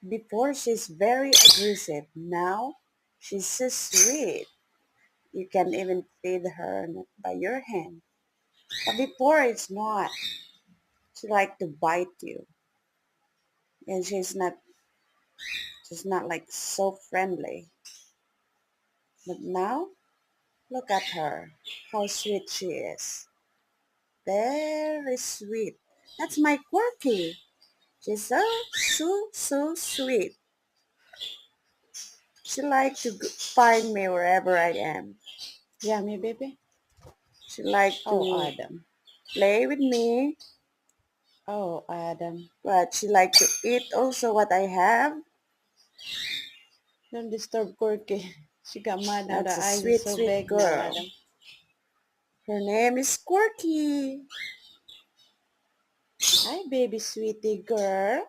Before she's very aggressive. Now she's so sweet. You can even feed her by your hand. But before it's not. She like to bite you. And she's not like so friendly. But now look at her. How sweet she is. Very sweet. That's my Quirky. She's so sweet. She like to find me wherever I am. Yeah, me baby. She like Oh, to Adam. play with me, Oh, Adam. but she like to eat also what I have. Don't disturb Corky. She got mad now. The That's a eyes is sweet, so sweet big now, girl. Adam. Her name is Quirky. Hi, baby sweetie girl.